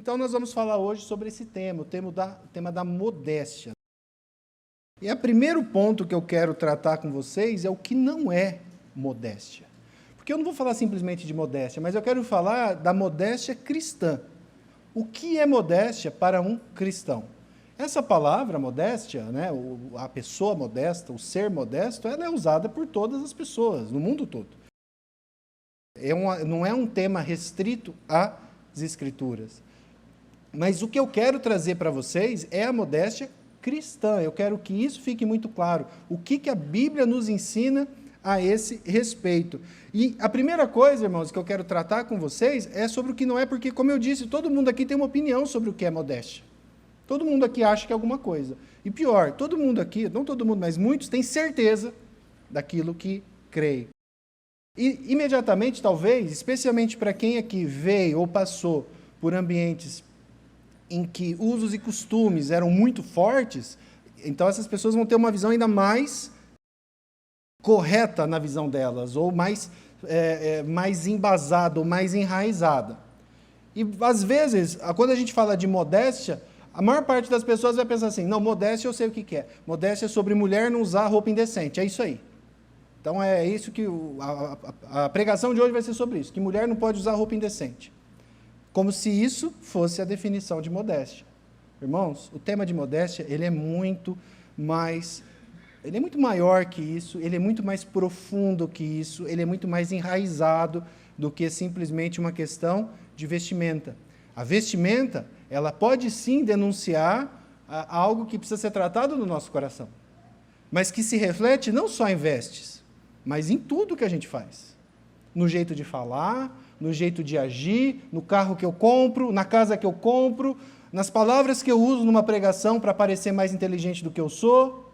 Então, nós vamos falar hoje sobre esse tema, o tema da modéstia. E o primeiro ponto que eu quero tratar com vocês é o que não é modéstia. Porque eu não vou falar simplesmente de modéstia, mas eu quero falar da modéstia cristã. O que é modéstia para um cristão? Essa palavra, modéstia, né, a pessoa modesta, o ser modesto, ela é usada por todas as pessoas, no mundo todo. Não é um tema restrito às Escrituras. Mas o que eu quero trazer para vocês é a modéstia cristã. Eu quero que isso fique muito claro. O que a Bíblia nos ensina a esse respeito. E a primeira coisa, irmãos, que eu quero tratar com vocês é sobre o que não é, porque, como eu disse, todo mundo aqui tem uma opinião sobre o que é modéstia. Todo mundo aqui acha que é alguma coisa. E pior, todo mundo aqui, não todo mundo, mas muitos, têm certeza daquilo que creem. E, imediatamente, talvez, especialmente para quem aqui veio ou passou por ambientes em que usos e costumes eram muito fortes, então essas pessoas vão ter uma visão ainda mais correta na visão delas, ou mais embasada, ou mais enraizada. E, às vezes, quando a gente fala de modéstia, a maior parte das pessoas vai pensar assim, não, modéstia eu sei o que é. Modéstia é sobre mulher não usar roupa indecente, é isso aí. Então, é isso que a pregação de hoje vai ser sobre isso, que mulher não pode usar roupa indecente. Como se isso fosse a definição de modéstia. Irmãos, o tema de modéstia, ele é muito maior que isso, ele é muito mais profundo que isso, ele é muito mais enraizado do que simplesmente uma questão de vestimenta. A vestimenta, ela pode sim denunciar algo que precisa ser tratado no nosso coração, mas que se reflete não só em vestes, mas em tudo que a gente faz. No jeito de falar, no jeito de agir, no carro que eu compro, na casa que eu compro, nas palavras que eu uso numa pregação para parecer mais inteligente do que eu sou.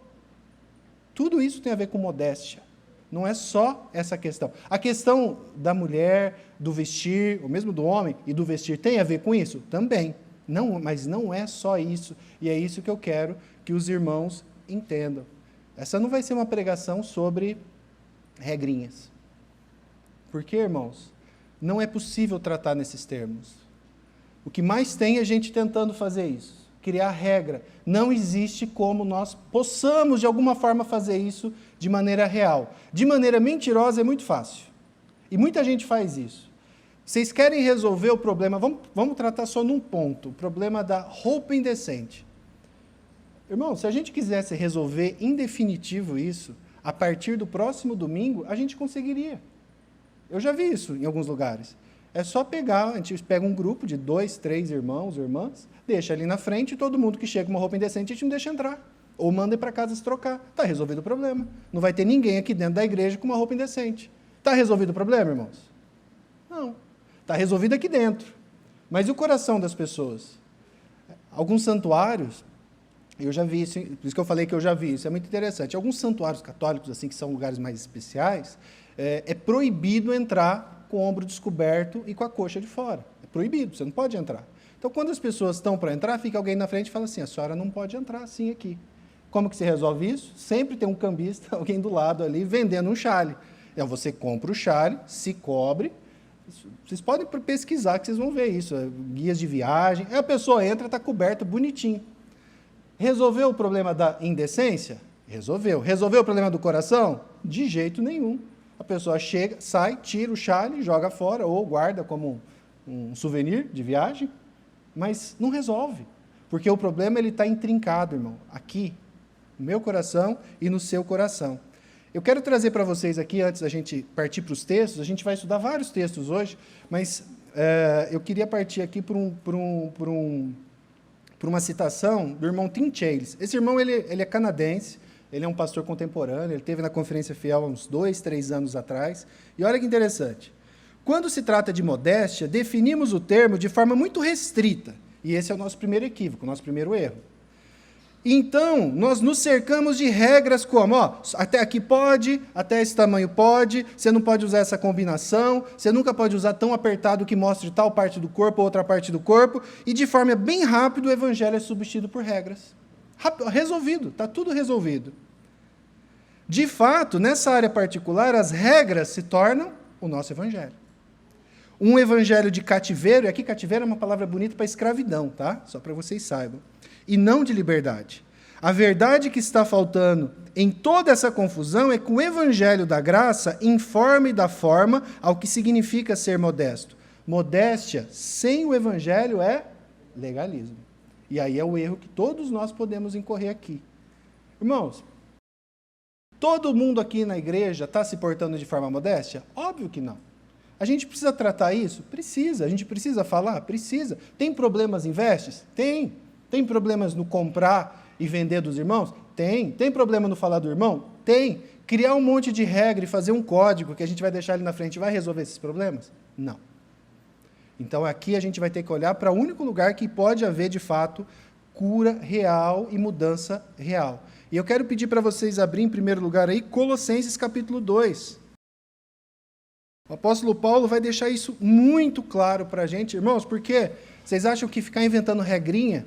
Tudo isso tem a ver com modéstia. Não é só essa questão. A questão da mulher, do vestir, ou mesmo do homem, e do vestir, tem a ver com isso? Também. Não, mas não é só isso. E é isso que eu quero que os irmãos entendam. Essa não vai ser uma pregação sobre regrinhas. Por quê, irmãos? Não é possível tratar nesses termos. O que mais tem é gente tentando fazer isso, criar regra. Não existe como nós possamos, de alguma forma, fazer isso de maneira real. De maneira mentirosa é muito fácil. E muita gente faz isso. Vocês querem resolver o problema, vamos tratar só num ponto, o problema da roupa indecente. Irmão, se a gente quisesse resolver em definitivo isso, a partir do próximo domingo, a gente conseguiria. Eu já vi isso em alguns lugares. É só pegar, a gente pega um grupo de 2, 3 irmãos ou irmãs, deixa ali na frente e todo mundo que chega com uma roupa indecente, a gente não deixa entrar. Ou manda ir para casa se trocar. Está resolvido o problema. Não vai ter ninguém aqui dentro da igreja com uma roupa indecente. Está resolvido o problema, irmãos? Não. Está resolvido aqui dentro. Mas e o coração das pessoas? Alguns santuários, eu já vi isso, por isso que eu falei que eu já vi isso, é muito interessante. Alguns santuários católicos, assim, que são lugares mais especiais, é proibido entrar com o ombro descoberto e com a coxa de fora. É proibido, você não pode entrar. Então, quando as pessoas estão para entrar, fica alguém na frente e fala assim, a senhora não pode entrar assim aqui. Como que se resolve isso? Sempre tem um cambista, alguém do lado ali, vendendo um chale. Então, você compra o chale, se cobre, vocês podem pesquisar que vocês vão ver isso, guias de viagem, aí a pessoa entra, está coberta, bonitinho. Resolveu o problema da indecência? Resolveu. Resolveu o problema do coração? De jeito nenhum. A pessoa chega, sai, tira o chale, joga fora, ou guarda como um souvenir de viagem, mas não resolve, porque o problema está intrincado, irmão, aqui, no meu coração e no seu coração. Eu quero trazer para vocês aqui, antes da gente partir para os textos, a gente vai estudar vários textos hoje, mas eu queria partir aqui por uma citação do irmão Tim Challies. Esse irmão ele é canadense, ele é um pastor contemporâneo, ele esteve na Conferência Fiel há uns 2, 3 anos atrás, e olha que interessante. Quando se trata de modéstia, definimos o termo de forma muito restrita, e esse é o nosso primeiro equívoco, o nosso primeiro erro. Então, nós nos cercamos de regras como, até aqui pode, até esse tamanho pode, você não pode usar essa combinação, você nunca pode usar tão apertado que mostre tal parte do corpo ou outra parte do corpo, e de forma bem rápida o evangelho é substituído por regras. Resolvido, está tudo resolvido. De fato, nessa área particular, as regras se tornam o nosso evangelho. um evangelho de cativeiro, e aqui cativeiro é uma palavra bonita para escravidão, tá? Só para vocês saibam, e não de liberdade. A verdade que está faltando em toda essa confusão é que o evangelho da graça informa e dá forma ao que significa ser modesto. Modéstia sem o evangelho é legalismo. E aí é o erro que todos nós podemos incorrer aqui. Irmãos, todo mundo aqui na igreja está se portando de forma modéstia? Óbvio que não. A gente precisa tratar isso? Precisa. A gente precisa falar? Precisa. Tem problemas em vestes? Tem. Tem problemas no comprar e vender dos irmãos? Tem. Tem problema no falar do irmão? Tem. Criar um monte de regra e fazer um código que a gente vai deixar ali na frente vai resolver esses problemas? Não. Então aqui a gente vai ter que olhar para o único lugar que pode haver, de fato, cura real e mudança real. E eu quero pedir para vocês abrirem em primeiro lugar aí Colossenses capítulo 2. O apóstolo Paulo vai deixar isso muito claro para a gente, irmãos, porque vocês acham que ficar inventando regrinha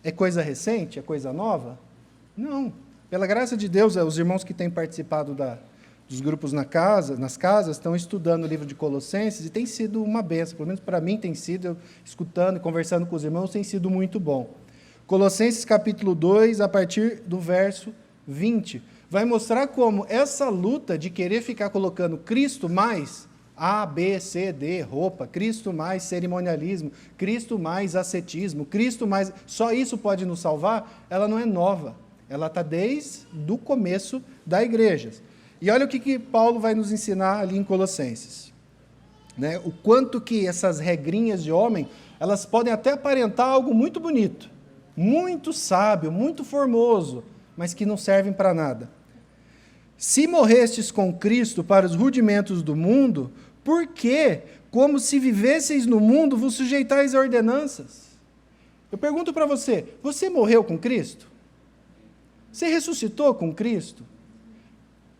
é coisa recente, é coisa nova? Não. Pela graça de Deus, os irmãos que têm participado dos grupos nas casas, estão estudando o livro de Colossenses e tem sido uma benção, pelo menos para mim tem sido, eu, escutando e conversando com os irmãos, tem sido muito bom. Colossenses capítulo 2, a partir do verso 20, vai mostrar como essa luta de querer ficar colocando Cristo mais A, B, C, D, roupa, Cristo mais cerimonialismo, Cristo mais ascetismo, Cristo mais... Só isso pode nos salvar? Ela não é nova. Ela está desde o começo da igreja. E olha o que Paulo vai nos ensinar ali em Colossenses. Né? O quanto que essas regrinhas de homem, elas podem até aparentar algo muito bonito, muito sábio, muito formoso, mas que não servem para nada. Se morrestes com Cristo para os rudimentos do mundo, por que, como se vivesseis no mundo, vos sujeitais a ordenanças? Eu pergunto para você, você morreu com Cristo? Você ressuscitou com Cristo?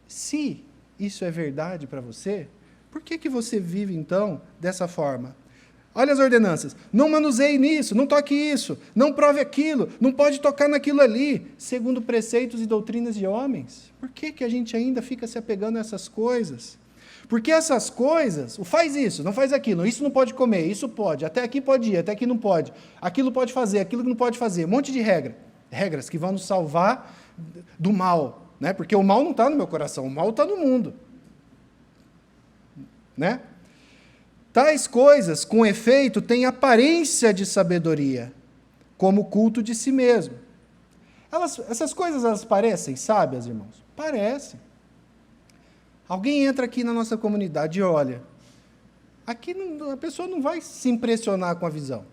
Se isso é verdade para você, por que você vive, então, dessa forma? Olha as ordenanças. Não manuseie nisso, não toque isso, não prove aquilo, não pode tocar naquilo ali, segundo preceitos e doutrinas de homens. Por que a gente ainda fica se apegando a essas coisas? Porque essas coisas, faz isso, não faz aquilo, isso não pode comer, isso pode, até aqui pode ir, até aqui não pode, aquilo pode fazer, aquilo não pode fazer, um monte de regras que vão nos salvar do mal, né? Porque o mal não está no meu coração, o mal está no mundo. Né? Tais coisas, com efeito, têm aparência de sabedoria, como o culto de si mesmo. Essas coisas, elas parecem sábias, irmãos? Parecem. Alguém entra aqui na nossa comunidade e olha, aqui a pessoa não vai se impressionar com a visão.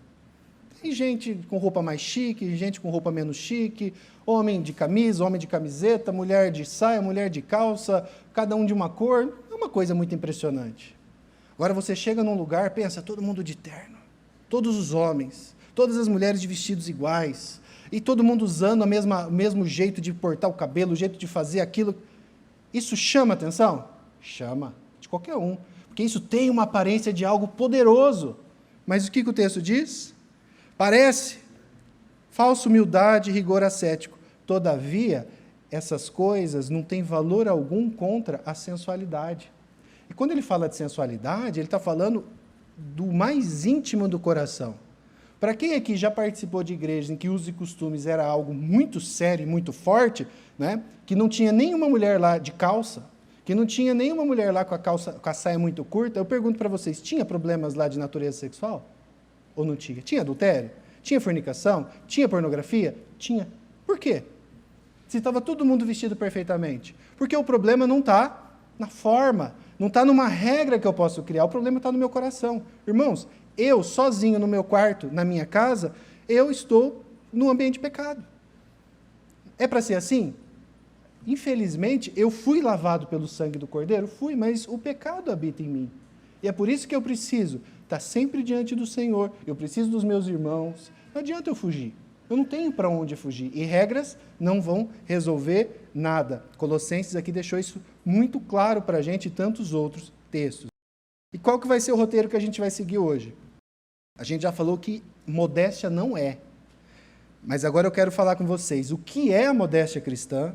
Tem gente com roupa mais chique, gente com roupa menos chique, homem de camisa, homem de camiseta, mulher de saia, mulher de calça, cada um de uma cor, é uma coisa muito impressionante. Agora você chega num lugar, pensa, todo mundo de terno, todos os homens, todas as mulheres de vestidos iguais, e todo mundo usando o mesmo jeito de portar o cabelo, o jeito de fazer aquilo. Isso chama atenção? Chama, de qualquer um, porque isso tem uma aparência de algo poderoso. Mas o que o texto diz? Parece falsa humildade e rigor ascético. Todavia, essas coisas não têm valor algum contra a sensualidade. E quando ele fala de sensualidade, ele está falando do mais íntimo do coração. Para quem aqui já participou de igrejas em que usos e costumes era algo muito sério e muito forte, né, que não tinha nenhuma mulher lá de calça, que não tinha nenhuma mulher lá com a saia muito curta, eu pergunto para vocês, tinha problemas lá de natureza sexual? Ou não tinha? Tinha adultério? Tinha fornicação? Tinha pornografia? Tinha. Por quê? Se estava todo mundo vestido perfeitamente. Porque o problema não está na forma, não está numa regra que eu posso criar, o problema está no meu coração. Irmãos, eu sozinho no meu quarto, na minha casa, eu estou num ambiente de pecado. É para ser assim? Infelizmente, eu fui lavado pelo sangue do Cordeiro? Fui, mas o pecado habita em mim. E é por isso que eu preciso estar sempre diante do Senhor, eu preciso dos meus irmãos, não adianta eu fugir. Eu não tenho para onde fugir. E regras não vão resolver nada. Colossenses aqui deixou isso muito claro para a gente e tantos outros textos. E qual que vai ser o roteiro que a gente vai seguir hoje? A gente já falou que modéstia não é. Mas agora eu quero falar com vocês o que é a modéstia cristã,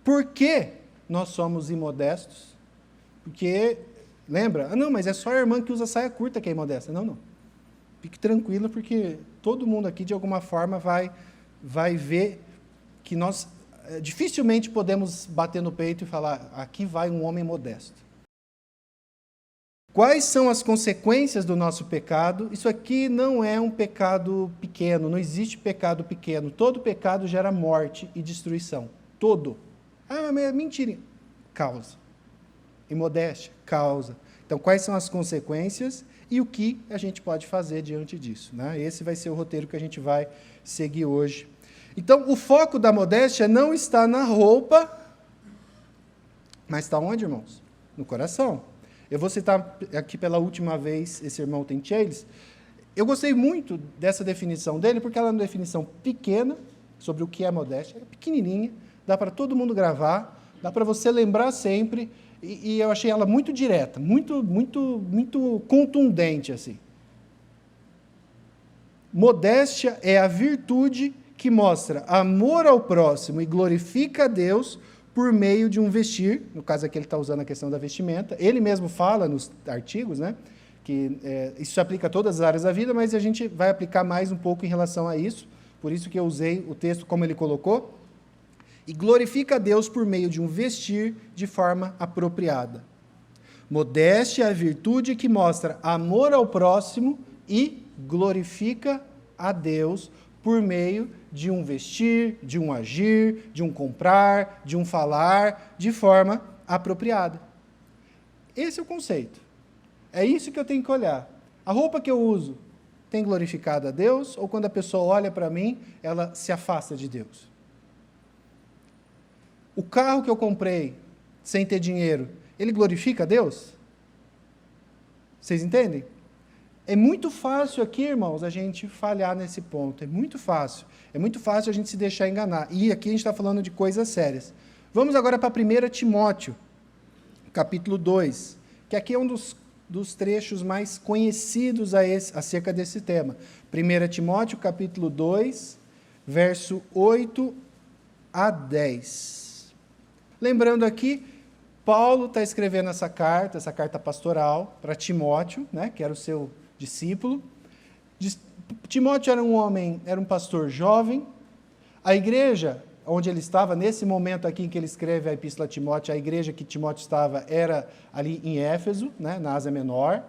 por que nós somos imodestos, porque Lembra? Ah, não, mas é só a irmã que usa saia curta que é imodesta. Não, não. Fique tranquila, porque todo mundo aqui, de alguma forma, vai ver que nós dificilmente podemos bater no peito e falar, aqui vai um homem modesto. Quais são as consequências do nosso pecado? Isso aqui não é um pecado pequeno, não existe pecado pequeno. Todo pecado gera morte e destruição. Todo. Ah, mas é mentira. Causa. Imodéstia, causa. Então, quais são as consequências e o que a gente pode fazer diante disso? Né? Esse vai ser o roteiro que a gente vai seguir hoje. Então, o foco da modéstia não está na roupa, mas está onde, irmãos? No coração. Eu vou citar aqui pela última vez esse irmão Tim Challies. Eu gostei muito dessa definição dele, porque ela é uma definição pequena sobre o que é modéstia, é pequenininha, dá para todo mundo gravar, dá para você lembrar sempre, e eu achei ela muito direta, muito contundente, assim. Modéstia é a virtude que mostra amor ao próximo e glorifica a Deus por meio de um vestir, no caso aqui ele está usando a questão da vestimenta, ele mesmo fala nos artigos, né, que isso se aplica a todas as áreas da vida, mas a gente vai aplicar mais um pouco em relação a isso, por isso que eu usei o texto como ele colocou, e glorifica a Deus por meio de um vestir de forma apropriada. Modéstia é a virtude que mostra amor ao próximo e glorifica a Deus por meio de um vestir, de um agir, de um comprar, de um falar, de forma apropriada. Esse é o conceito. É isso que eu tenho que olhar. A roupa que eu uso tem glorificado a Deus, ou quando a pessoa olha para mim, ela se afasta de Deus? O carro que eu comprei sem ter dinheiro, ele glorifica a Deus? Vocês entendem? É muito fácil aqui, irmãos, a gente falhar nesse ponto. É muito fácil. É muito fácil a gente se deixar enganar. E aqui a gente está falando de coisas sérias. Vamos agora para 1 Timóteo, capítulo 2, que aqui é um dos trechos mais conhecidos acerca desse tema. 1 Timóteo, capítulo 2, verso 8 a 10. Lembrando aqui, Paulo está escrevendo essa carta pastoral para Timóteo, né, que era o seu discípulo. Timóteo era um pastor jovem. A igreja onde ele estava, nesse momento aqui em que ele escreve a Epístola a Timóteo, a igreja que Timóteo estava era ali em Éfeso, né, na Ásia Menor.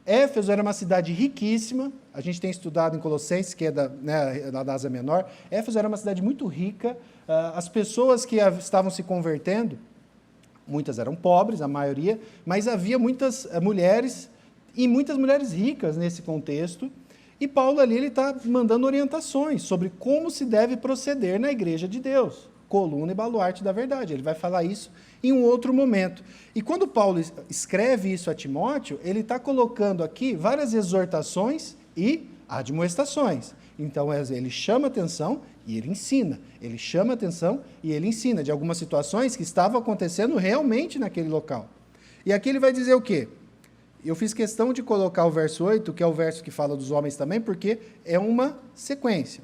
Éfeso era uma cidade riquíssima, a gente tem estudado em Colossenses, que é da Ásia Menor. Éfeso era uma cidade muito rica, as pessoas que estavam se convertendo, muitas eram pobres, a maioria, mas havia muitas mulheres, e muitas mulheres ricas nesse contexto, e Paulo ali está mandando orientações sobre como se deve proceder na igreja de Deus, coluna e baluarte da verdade. Ele vai falar isso em um outro momento. E quando Paulo escreve isso a Timóteo, ele está colocando aqui várias exortações e admoestações. Então, ele chama atenção e ele ensina. Ele chama atenção e ele ensina de algumas situações que estavam acontecendo realmente naquele local. E aqui ele vai dizer o quê? Eu fiz questão de colocar o verso 8, que é o verso que fala dos homens também, porque é uma sequência.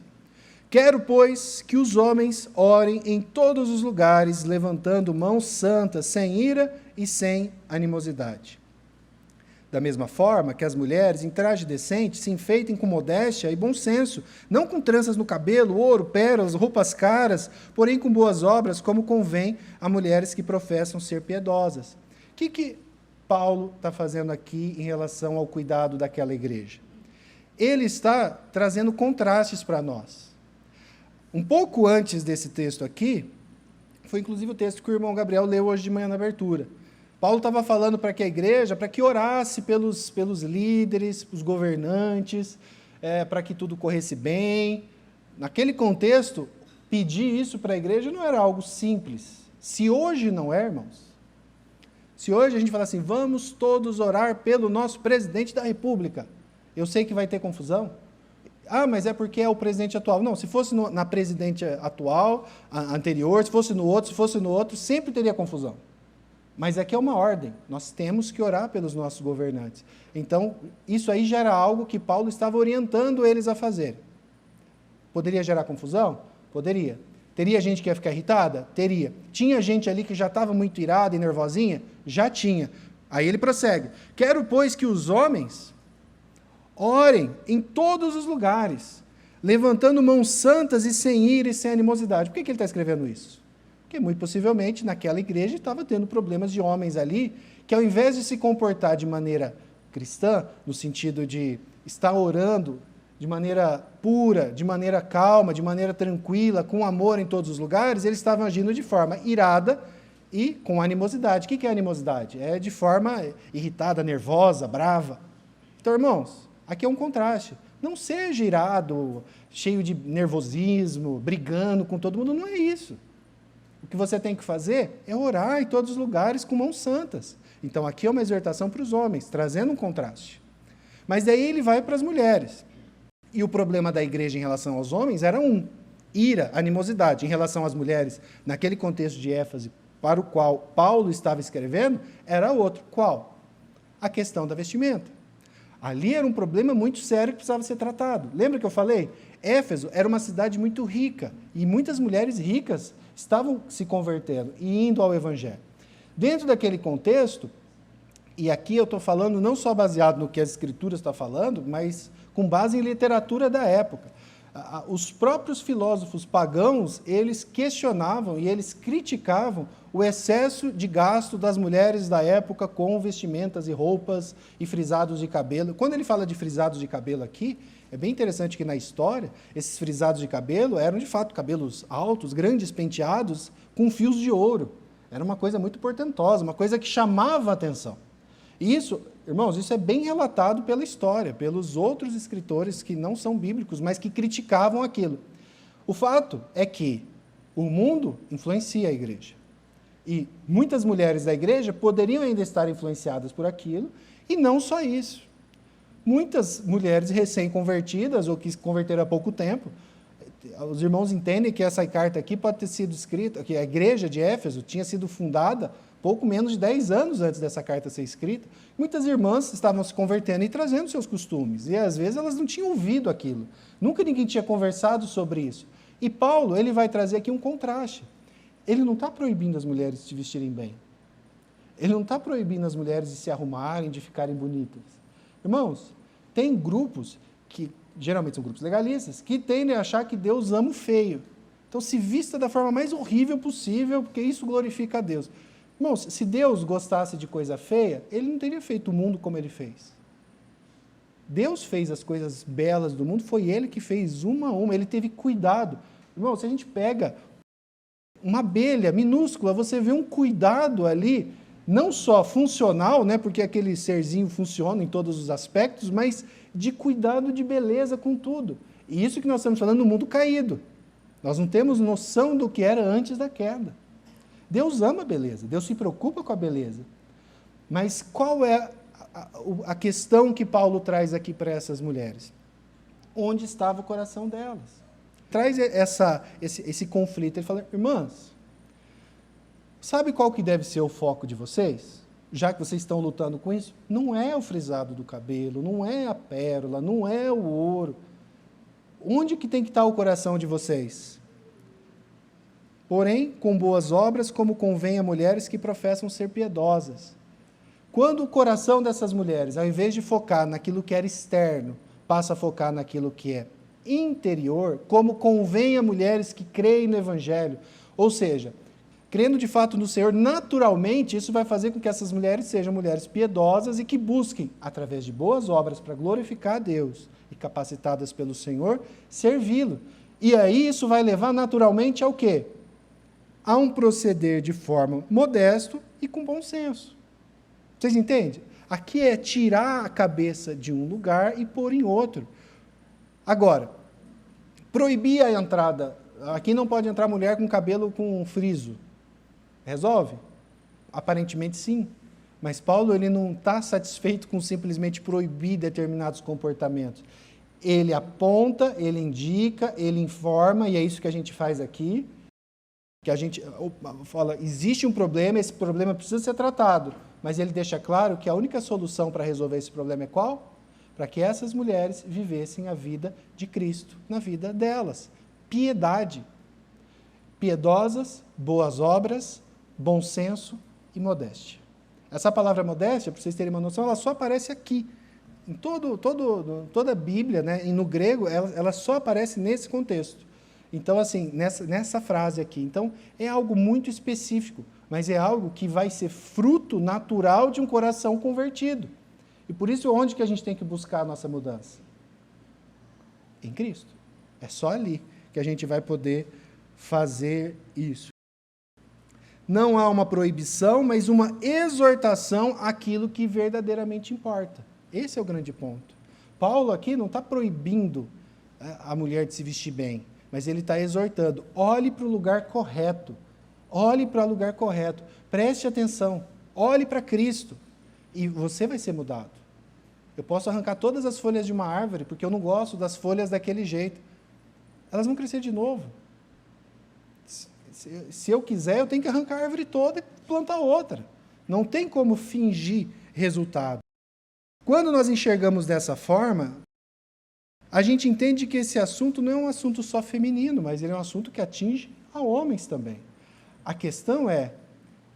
Quero, pois, que os homens orem em todos os lugares, levantando mãos santas, sem ira e sem animosidade. Da mesma forma que as mulheres, em traje decente, se enfeitem com modéstia e bom senso, não com tranças no cabelo, ouro, pérolas, roupas caras, porém com boas obras, como convém a mulheres que professam ser piedosas. O que Paulo está fazendo aqui em relação ao cuidado daquela igreja? Ele está trazendo contrastes para nós. Um pouco antes desse texto aqui, foi inclusive o texto que o irmão Gabriel leu hoje de manhã na abertura. Paulo estava falando para que a igreja, para que orasse pelos líderes, os governantes, para que tudo corresse bem. Naquele contexto, pedir isso para a igreja não era algo simples. Se hoje não é, irmãos, se hoje a gente fala assim, vamos todos orar pelo nosso presidente da República, eu sei que vai ter confusão. Ah, mas é porque é o presidente atual. Não, se fosse na presidente atual, anterior, se fosse no outro, sempre teria confusão. Mas aqui é uma ordem, nós temos que orar pelos nossos governantes. Então, isso aí já era algo que Paulo estava orientando eles a fazer. Poderia gerar confusão? Poderia. Teria gente que ia ficar irritada? Teria. Tinha gente ali que já estava muito irada e nervosinha? Já tinha. Aí ele prossegue: quero, pois, que os homens orem em todos os lugares, levantando mãos santas e sem ira e sem animosidade. Por que ele está escrevendo isso? Porque muito possivelmente naquela igreja estava tendo problemas de homens ali, que ao invés de se comportar de maneira cristã, no sentido de estar orando de maneira pura, de maneira calma, de maneira tranquila, com amor em todos os lugares, eles estavam agindo de forma irada e com animosidade. O que é animosidade? É de forma irritada, nervosa, brava. Então, irmãos, aqui é um contraste. Não seja irado, cheio de nervosismo, brigando com todo mundo, não é isso. O que você tem que fazer é orar em todos os lugares com mãos santas. Então, aqui é uma exortação para os homens, trazendo um contraste. Mas daí ele vai para as mulheres. E o problema da igreja em relação aos homens era ira, animosidade. Em relação às mulheres, naquele contexto de Éfeso, para o qual Paulo estava escrevendo, era outro. Qual? A questão da vestimenta. Ali era um problema muito sério que precisava ser tratado. Lembra que eu falei? Éfeso era uma cidade muito rica, e muitas mulheres ricas estavam se convertendo e indo ao Evangelho. Dentro daquele contexto, e aqui eu estou falando não só baseado no que as Escrituras estão falando, mas com base em literatura da época. Os próprios filósofos pagãos, eles questionavam e eles criticavam o excesso de gasto das mulheres da época com vestimentas e roupas e frisados de cabelo. Quando ele fala de frisados de cabelo aqui, é bem interessante que na história, esses frisados de cabelo eram de fato cabelos altos, grandes, penteados, com fios de ouro. Era uma coisa muito portentosa, uma coisa que chamava a atenção. E isso, irmãos, isso é bem relatado pela história, pelos outros escritores que não são bíblicos, mas que criticavam aquilo. O fato é que o mundo influencia a igreja. E muitas mulheres da igreja poderiam ainda estar influenciadas por aquilo, e não só isso. Muitas mulheres recém-convertidas, ou que se converteram há pouco tempo, os irmãos entendem que essa carta aqui pode ter sido escrita, que a igreja de Éfeso tinha sido fundada pouco menos de 10 anos antes dessa carta ser escrita. Muitas irmãs estavam se convertendo e trazendo seus costumes, e às vezes elas não tinham ouvido aquilo. Nunca ninguém tinha conversado sobre isso. E Paulo, ele vai trazer aqui um contraste. Ele não está proibindo as mulheres de se vestirem bem. Ele não está proibindo as mulheres de se arrumarem, de ficarem bonitas. Irmãos, tem grupos que, geralmente são grupos legalistas, que tendem a achar que Deus ama o feio. Então se vista da forma mais horrível possível, porque isso glorifica a Deus. Irmãos, se Deus gostasse de coisa feia, Ele não teria feito o mundo como Ele fez. Deus fez as coisas belas do mundo, foi Ele que fez uma a uma, Ele teve cuidado. Irmão, se a gente pega uma abelha minúscula, você vê um cuidado ali, não só funcional, né, porque aquele serzinho funciona em todos os aspectos, mas de cuidado de beleza com tudo. E isso que nós estamos falando no mundo caído. Nós não temos noção do que era antes da queda. Deus ama a beleza, Deus se preocupa com a beleza. Mas qual é a questão que Paulo traz aqui para essas mulheres? Onde estava o coração delas? Traz esse conflito. Ele fala, irmãs, sabe qual que deve ser o foco de vocês? Já que vocês estão lutando com isso? Não é o frisado do cabelo, não é a pérola, não é o ouro. Onde que tem que estar o coração de vocês? Porém, com boas obras, como convém a mulheres que professam ser piedosas. Quando o coração dessas mulheres, ao invés de focar naquilo que era externo, passa a focar naquilo que é interior, como convém a mulheres que creem no Evangelho, ou seja, crendo de fato no Senhor, naturalmente, isso vai fazer com que essas mulheres sejam mulheres piedosas e que busquem, através de boas obras, para glorificar a Deus, e capacitadas pelo Senhor, servi-lo. E aí isso vai levar naturalmente ao quê? A um proceder de forma modesto e com bom senso. Vocês entendem? Aqui é tirar a cabeça de um lugar e pôr em outro. Agora, proibir a entrada. Aqui não pode entrar mulher com cabelo com friso. Resolve? Aparentemente sim. Mas Paulo ele não está satisfeito com simplesmente proibir determinados comportamentos. Ele aponta, ele indica, ele informa, e é isso que a gente faz aqui. Que a gente fala, existe um problema, esse problema precisa ser tratado, mas ele deixa claro que a única solução para resolver esse problema é qual? Para que essas mulheres vivessem a vida de Cristo na vida delas. Piedade. Piedosas, boas obras, bom senso e modéstia. Essa palavra modéstia, para vocês terem uma noção, ela só aparece aqui. Em toda a Bíblia, né, e no grego, ela só aparece nesse contexto. Então, assim, nessa frase aqui. Então, é algo muito específico, mas é algo que vai ser fruto natural de um coração convertido. E por isso, onde que a gente tem que buscar a nossa mudança? Em Cristo. É só ali que a gente vai poder fazer isso. Não há uma proibição, mas uma exortação àquilo que verdadeiramente importa. Esse é o grande ponto. Paulo aqui não está proibindo a mulher de se vestir bem, mas ele está exortando. Olhe para o lugar correto. Olhe para o lugar correto. Preste atenção. Olhe para Cristo. E você vai ser mudado. Eu posso arrancar todas as folhas de uma árvore, porque eu não gosto das folhas daquele jeito. Elas vão crescer de novo. Se eu quiser, eu tenho que arrancar a árvore toda e plantar outra. Não tem como fingir resultado. Quando nós enxergamos dessa forma, a gente entende que esse assunto não é um assunto só feminino, mas ele é um assunto que atinge a homens também. A questão é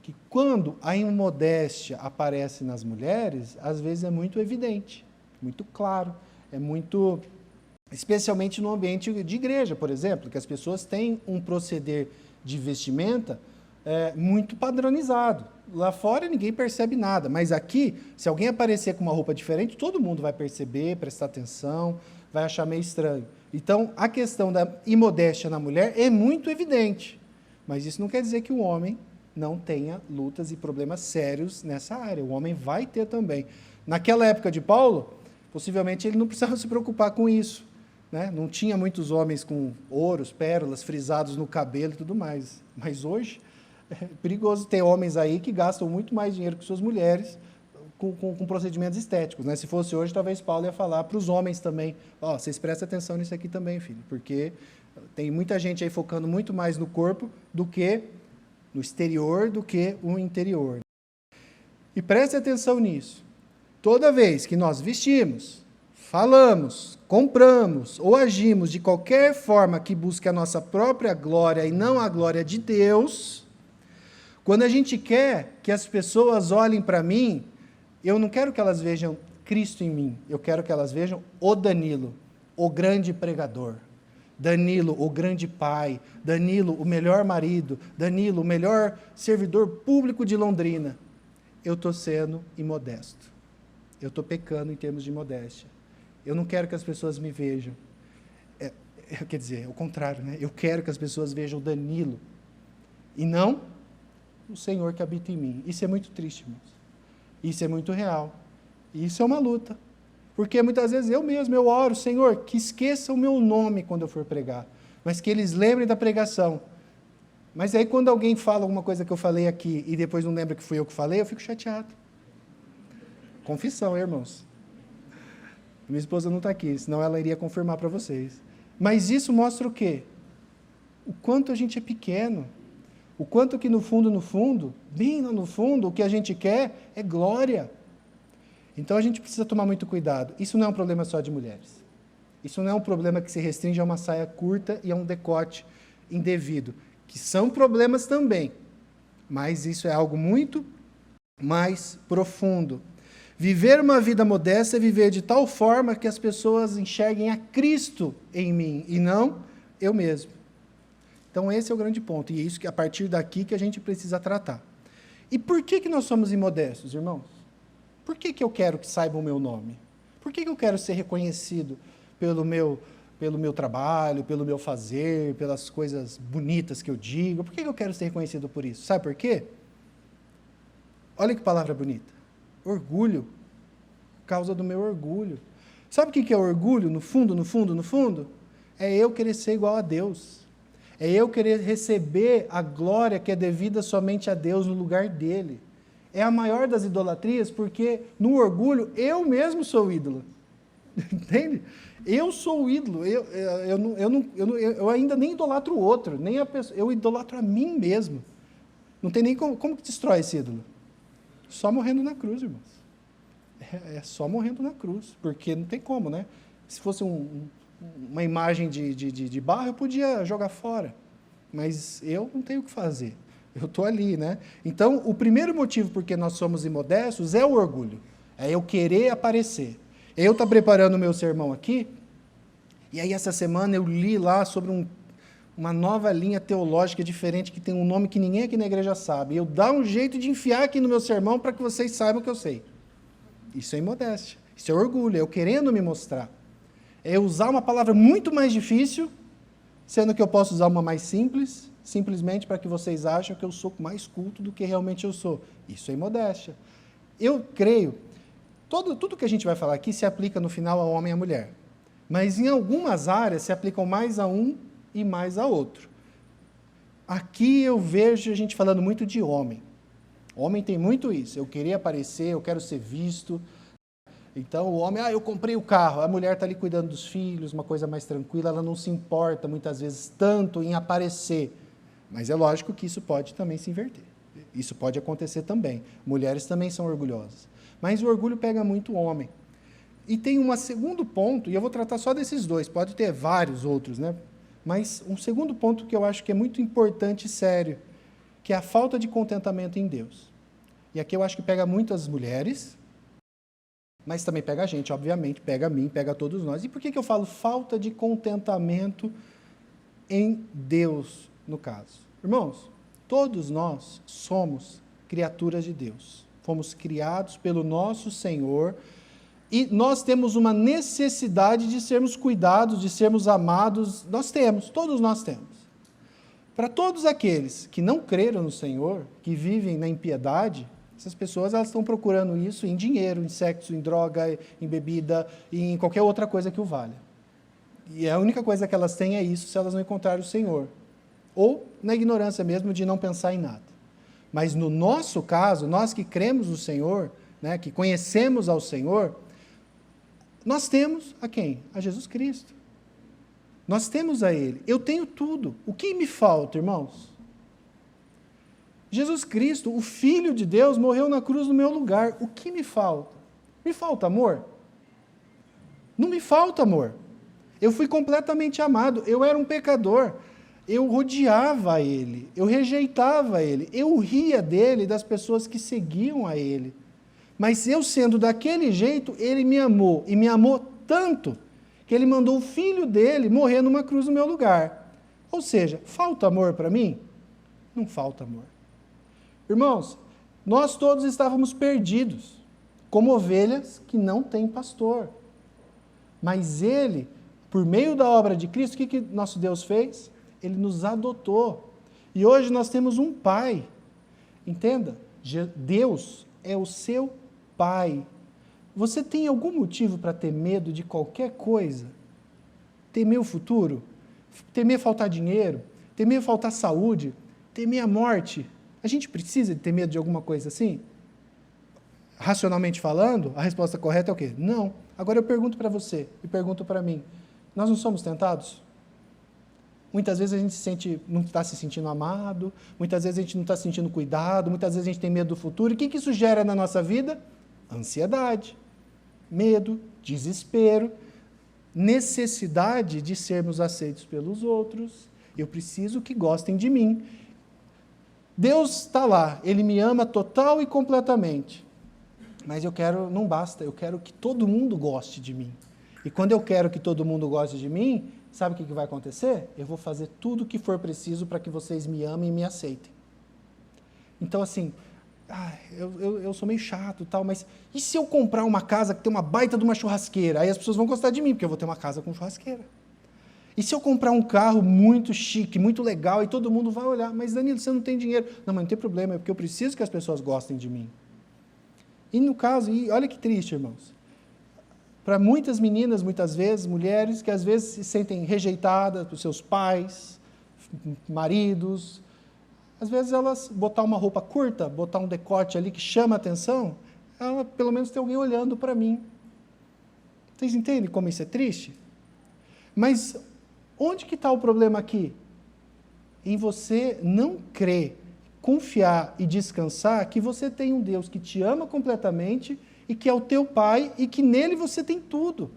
que quando a imodéstia aparece nas mulheres, às vezes é muito evidente, muito claro, é muito... Especialmente no ambiente de igreja, por exemplo, que as pessoas têm um proceder de vestimenta muito padronizado. Lá fora ninguém percebe nada, mas aqui, se alguém aparecer com uma roupa diferente, todo mundo vai perceber, prestar atenção, vai achar meio estranho. Então, a questão da imodéstia na mulher é muito evidente, mas isso não quer dizer que o homem não tenha lutas e problemas sérios nessa área. O homem vai ter também. Naquela época de Paulo, possivelmente ele não precisava se preocupar com isso. Né? Não tinha muitos homens com ouros, pérolas, frisados no cabelo e tudo mais. Mas hoje é perigoso ter homens aí que gastam muito mais dinheiro que suas mulheres com procedimentos estéticos. Né? Se fosse hoje, talvez Paulo ia falar para os homens também, vocês prestem atenção nisso aqui também, filho, porque tem muita gente aí focando muito mais no corpo do que no exterior, do que o interior. E preste atenção nisso. Toda vez que nós vestimos, falamos, compramos ou agimos de qualquer forma que busque a nossa própria glória e não a glória de Deus, quando a gente quer que as pessoas olhem para mim, eu não quero que elas vejam Cristo em mim, eu quero que elas vejam o Danilo, o grande pregador, Danilo, o grande pai, Danilo, o melhor marido, Danilo, o melhor servidor público de Londrina. Eu estou sendo imodesto, eu estou pecando em termos de modéstia. Eu não quero que as pessoas me vejam. Quer dizer, é o contrário, né? Eu quero que as pessoas vejam o Danilo e não o Senhor que habita em mim. Isso é muito triste, irmãos. Isso é muito real. Isso é uma luta. Porque muitas vezes eu oro, Senhor, que esqueça o meu nome quando eu for pregar, mas que eles lembrem da pregação. Mas aí quando alguém fala alguma coisa que eu falei aqui e depois não lembra que fui eu que falei, eu fico chateado. Confissão, irmãos. Minha esposa não está aqui, senão ela iria confirmar para vocês. Mas isso mostra o quê? O quanto a gente é pequeno. O quanto que no fundo, bem lá no fundo, o que a gente quer é glória. Então a gente precisa tomar muito cuidado. Isso não é um problema só de mulheres. Isso não é um problema que se restringe a uma saia curta e a um decote indevido, que são problemas também. Mas isso é algo muito mais profundo. Viver uma vida modesta é viver de tal forma que as pessoas enxerguem a Cristo em mim e não eu mesmo. Então esse é o grande ponto, e é isso que a partir daqui que a gente precisa tratar. E por que nós somos imodestos, irmãos? Por que eu quero que saibam o meu nome? Por que eu quero ser reconhecido pelo meu trabalho, pelo meu fazer, pelas coisas bonitas que eu digo? Por que eu quero ser reconhecido por isso? Sabe por quê? Olha que palavra bonita. Orgulho, causa do meu orgulho. Sabe o que é orgulho, no fundo? É eu querer ser igual a Deus. É eu querer receber a glória que é devida somente a Deus no lugar dele. É a maior das idolatrias, porque no orgulho eu mesmo sou ídolo. Entende? Eu sou o ídolo. Eu ainda nem idolatro o outro, nem a pessoa, eu idolatro a mim mesmo. Não tem nem como que destrói esse ídolo. Só morrendo na cruz, irmãos. É só morrendo na cruz, porque não tem como, né? Se fosse uma imagem de barro, eu podia jogar fora, mas eu não tenho o que fazer. Eu estou ali, né? Então, o primeiro motivo por que nós somos imodestos é o orgulho. É eu querer aparecer. Eu estou preparando o meu sermão aqui, e aí essa semana eu li lá sobre uma nova linha teológica diferente, que tem um nome que ninguém aqui na igreja sabe. Eu dou um jeito de enfiar aqui no meu sermão para que vocês saibam que eu sei. Isso é imodéstia. Isso é orgulho, é eu querendo me mostrar. É eu usar uma palavra muito mais difícil, sendo que eu posso usar uma mais simples, simplesmente para que vocês achem que eu sou mais culto do que realmente eu sou. Isso é imodéstia. Eu creio, tudo que a gente vai falar aqui se aplica no final ao homem e à mulher. Mas em algumas áreas se aplicam mais a um e mais a outro. Aqui eu vejo a gente falando muito de homem. Homem tem muito isso. Eu queria aparecer, eu quero ser visto. Então o homem, eu comprei o carro. A mulher está ali cuidando dos filhos, uma coisa mais tranquila. Ela não se importa muitas vezes tanto em aparecer. Mas é lógico que isso pode também se inverter. Isso pode acontecer também. Mulheres também são orgulhosas. Mas o orgulho pega muito o homem. E tem um segundo ponto, e eu vou tratar só desses dois, pode ter vários outros, né? Mas um segundo ponto que eu acho que é muito importante e sério, que é a falta de contentamento em Deus. E aqui eu acho que pega muito as mulheres, mas também pega a gente, obviamente, pega a mim, pega a todos nós. E por que eu falo falta de contentamento em Deus, no caso? Irmãos, todos nós somos criaturas de Deus. Fomos criados pelo nosso Senhor e nós temos uma necessidade de sermos cuidados, de sermos amados. Nós temos, todos nós temos. Para todos aqueles que não creram no Senhor, que vivem na impiedade, essas pessoas elas estão procurando isso em dinheiro, em sexo, em droga, em bebida, e em qualquer outra coisa que o valha. E a única coisa que elas têm é isso, se elas não encontrarem o Senhor. Ou na ignorância mesmo de não pensar em nada. Mas no nosso caso, nós que cremos no Senhor, né, que conhecemos ao Senhor, nós temos a quem? A Jesus Cristo. Nós temos a Ele. Eu tenho tudo. O que me falta, irmãos? Jesus Cristo, o Filho de Deus, morreu na cruz no meu lugar. O que me falta? Me falta amor? Não me falta amor. Eu fui completamente amado. Eu era um pecador. Eu odiava Ele. Eu rejeitava Ele. Eu ria dele e das pessoas que seguiam a Ele. Mas eu sendo daquele jeito, Ele me amou. E me amou tanto que Ele mandou o Filho dele morrer numa cruz no meu lugar. Ou seja, falta amor para mim? Não falta amor. Irmãos, nós todos estávamos perdidos, como ovelhas que não têm pastor. Mas Ele, por meio da obra de Cristo, o que nosso Deus fez? Ele nos adotou. E hoje nós temos um Pai. Entenda, Deus é o seu Pai. Você tem algum motivo para ter medo de qualquer coisa? Temer o futuro? Temer faltar dinheiro? Temer faltar saúde? Temer a morte? A gente precisa de ter medo de alguma coisa assim? Racionalmente falando, a resposta correta é o quê? Não. Agora eu pergunto para você e pergunto para mim, nós não somos tentados? Muitas vezes a gente não está se sentindo amado, muitas vezes a gente não está se sentindo cuidado, muitas vezes a gente tem medo do futuro. E o que isso gera na nossa vida? Ansiedade, medo, desespero, necessidade de sermos aceitos pelos outros. Eu preciso que gostem de mim. Deus está lá, Ele me ama total e completamente. Mas não basta, eu quero que todo mundo goste de mim. E quando eu quero que todo mundo goste de mim, sabe o que vai acontecer? Eu vou fazer tudo o que for preciso para que vocês me amem e me aceitem. Então, assim, eu sou meio chato e tal, mas e se eu comprar uma casa que tem uma baita de uma churrasqueira? Aí as pessoas vão gostar de mim, porque eu vou ter uma casa com churrasqueira. E se eu comprar um carro muito chique, muito legal, e todo mundo vai olhar, mas Danilo, você não tem dinheiro. Não, mas não tem problema, é porque eu preciso que as pessoas gostem de mim. E no caso, olha que triste, irmãos. Para muitas meninas, muitas vezes, mulheres, que às vezes se sentem rejeitadas por seus pais, maridos, às vezes elas botar uma roupa curta, botar um decote ali que chama a atenção, ela pelo menos tem alguém olhando para mim. Vocês entendem como isso é triste? Mas onde que está o problema aqui? Em você não crer, confiar e descansar que você tem um Deus que te ama completamente e que é o teu Pai e que nele você tem tudo.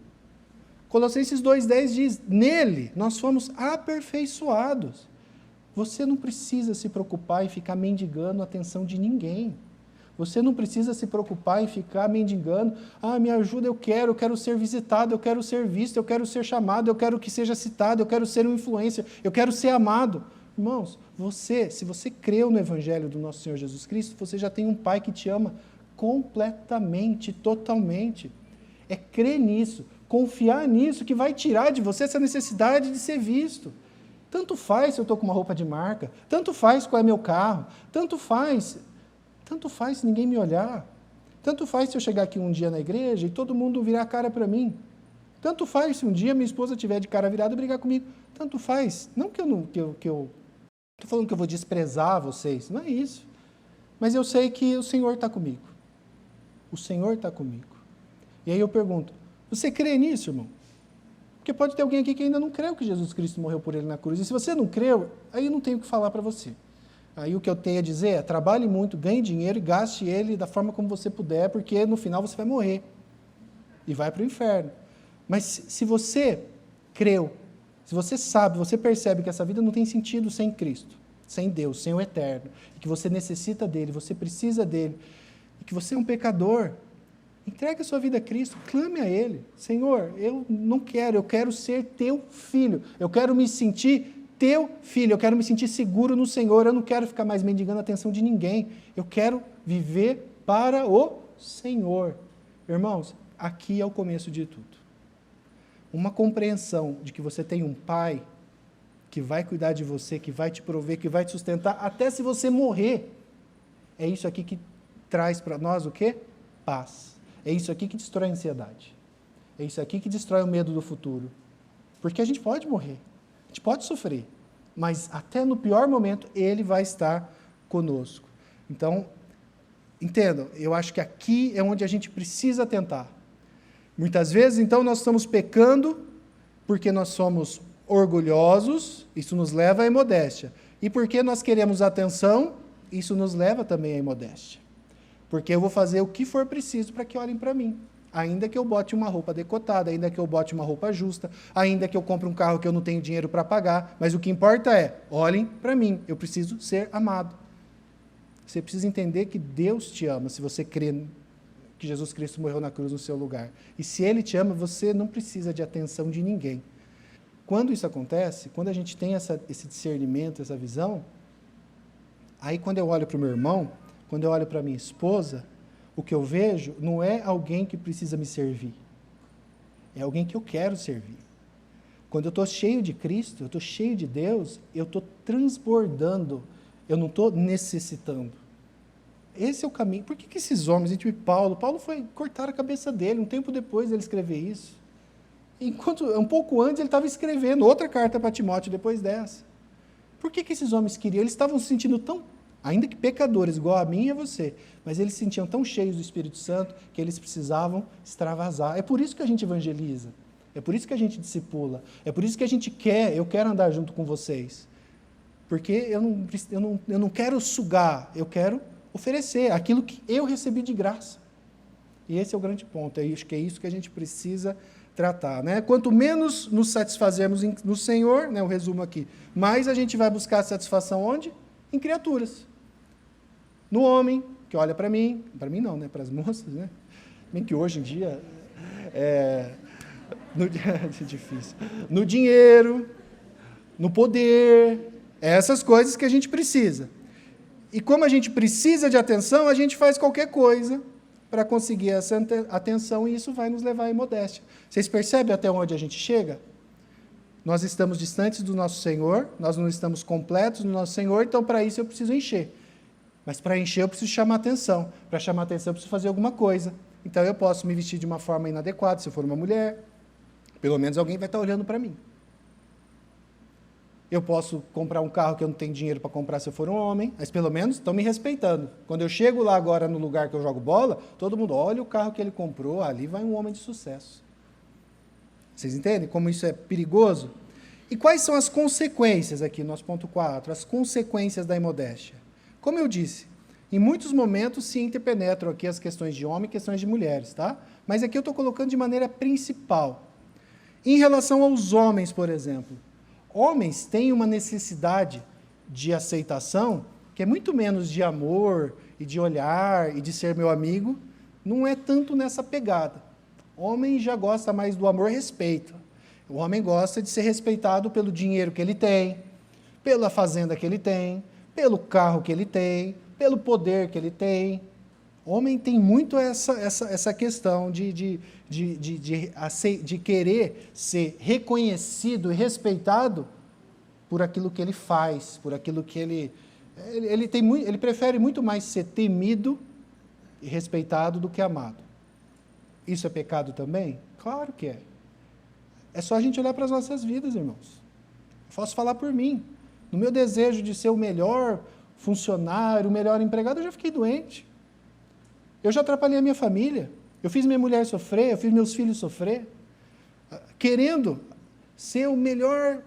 Colossenses 2,10 diz, nele nós fomos aperfeiçoados. Você não precisa se preocupar em ficar mendigando a atenção de ninguém. Você não precisa se preocupar em ficar mendigando, me ajuda, eu quero ser visitado, eu quero ser visto, eu quero ser chamado, eu quero que seja citado, eu quero ser um influencer, eu quero ser amado. Irmãos, se você creu no Evangelho do nosso Senhor Jesus Cristo, você já tem um Pai que te ama completamente, totalmente. É crer nisso, confiar nisso, que vai tirar de você essa necessidade de ser visto. Tanto faz se eu estou com uma roupa de marca, tanto faz qual é meu carro, tanto faz se ninguém me olhar, tanto faz se eu chegar aqui um dia na igreja e todo mundo virar a cara para mim, tanto faz se um dia minha esposa estiver de cara virada e brigar comigo, tanto faz, não que eu estou falando que eu vou desprezar vocês, não é isso, mas eu sei que o Senhor está comigo, o Senhor está comigo, e aí eu pergunto, você crê nisso, irmão? Porque pode ter alguém aqui que ainda não creu que Jesus Cristo morreu por ele na cruz, e se você não creu, aí eu não tenho o que falar para você. Aí o que eu tenho a dizer é, trabalhe muito, ganhe dinheiro e gaste ele da forma como você puder, porque no final você vai morrer e vai para o inferno. Mas se você creu, se você sabe, você percebe que essa vida não tem sentido sem Cristo, sem Deus, sem o Eterno, e que você necessita dele, você precisa dele, e que você é um pecador, entregue a sua vida a Cristo, clame a Ele. Senhor, eu não quero, eu quero ser teu filho, eu quero me sentir teu filho, eu quero me sentir seguro no Senhor, eu não quero ficar mais mendigando a atenção de ninguém, eu quero viver para o Senhor. Irmãos, aqui é o começo de tudo. Uma compreensão de que você tem um Pai que vai cuidar de você, que vai te prover, que vai te sustentar, até se você morrer. É isso aqui que traz para nós o quê? Paz. É isso aqui que destrói a ansiedade. É isso aqui que destrói o medo do futuro. Porque a gente pode morrer. A gente pode sofrer, mas até no pior momento Ele vai estar conosco. Então, entendam, eu acho que aqui é onde a gente precisa atentar. Muitas vezes, então, nós estamos pecando porque nós somos orgulhosos, isso nos leva à imodéstia. E porque nós queremos atenção, isso nos leva também à imodéstia. Porque eu vou fazer o que for preciso para que olhem para mim. Ainda que eu bote uma roupa decotada, ainda que eu bote uma roupa justa, ainda que eu compre um carro que eu não tenho dinheiro para pagar, mas o que importa é, olhem para mim, eu preciso ser amado. Você precisa entender que Deus te ama, se você crê que Jesus Cristo morreu na cruz no seu lugar. E se Ele te ama, você não precisa de atenção de ninguém. Quando isso acontece, quando a gente tem esse discernimento, essa visão, aí quando eu olho para o meu irmão, quando eu olho para a minha esposa, o que eu vejo não é alguém que precisa me servir. É alguém que eu quero servir. Quando eu estou cheio de Cristo, eu estou cheio de Deus, eu estou transbordando, eu não estou necessitando. Esse é o caminho. Por que esses homens, a gente vê Paulo foi cortar a cabeça dele, um tempo depois ele escrever isso. Enquanto, um pouco antes ele estava escrevendo outra carta para Timóteo depois dessa. Por que esses homens queriam? Eles estavam se sentindo tão, ainda que pecadores, igual a mim e a você, mas eles se sentiam tão cheios do Espírito Santo que eles precisavam extravasar. É por isso que a gente evangeliza, é por isso que a gente discipula, é por isso que a gente eu quero andar junto com vocês. Porque eu não quero sugar, eu quero oferecer aquilo que eu recebi de graça. E esse é o grande ponto, acho que é isso que a gente precisa tratar. Né? Quanto menos nos satisfazermos no Senhor, né, o resumo aqui, mais a gente vai buscar satisfação onde? Em criaturas. No homem, que olha para mim não, né, para as moças, né? Bem que hoje em dia é difícil. No dinheiro, no poder, essas coisas que a gente precisa. E como a gente precisa de atenção, a gente faz qualquer coisa para conseguir essa atenção e isso vai nos levar à imodéstia. Vocês percebem até onde a gente chega? Nós estamos distantes do nosso Senhor, nós não estamos completos no nosso Senhor, então para isso eu preciso encher. Mas para encher eu preciso chamar atenção. Para chamar atenção eu preciso fazer alguma coisa. Então eu posso me vestir de uma forma inadequada, se eu for uma mulher. Pelo menos alguém vai estar olhando para mim. Eu posso comprar um carro que eu não tenho dinheiro para comprar se eu for um homem, mas pelo menos estão me respeitando. Quando eu chego lá agora no lugar que eu jogo bola, todo mundo olha o carro que ele comprou, ali vai um homem de sucesso. Vocês entendem como isso é perigoso? E quais são as consequências aqui, nosso ponto 4, as consequências da imodéstia? Como eu disse, em muitos momentos se interpenetram aqui as questões de homem e questões de mulheres, tá? Mas aqui eu estou colocando de maneira principal. Em relação aos homens, por exemplo, homens têm uma necessidade de aceitação, que é muito menos de amor e de olhar e de ser meu amigo, não é tanto nessa pegada. O homem já gosta mais do amor e respeito. O homem gosta de ser respeitado pelo dinheiro que ele tem, pela fazenda que ele tem, pelo carro que ele tem, pelo poder que ele tem. O homem tem muito essa questão de querer ser reconhecido e respeitado por aquilo que ele faz, por aquilo que ele prefere muito mais ser temido e respeitado do que amado. Isso é pecado também? Claro que é. É só a gente olhar para as nossas vidas, irmãos. Eu posso falar por mim. No meu desejo de ser o melhor funcionário, o melhor empregado, eu já fiquei doente. Eu já atrapalhei a minha família. Eu fiz minha mulher sofrer, eu fiz meus filhos sofrer. Querendo ser o melhor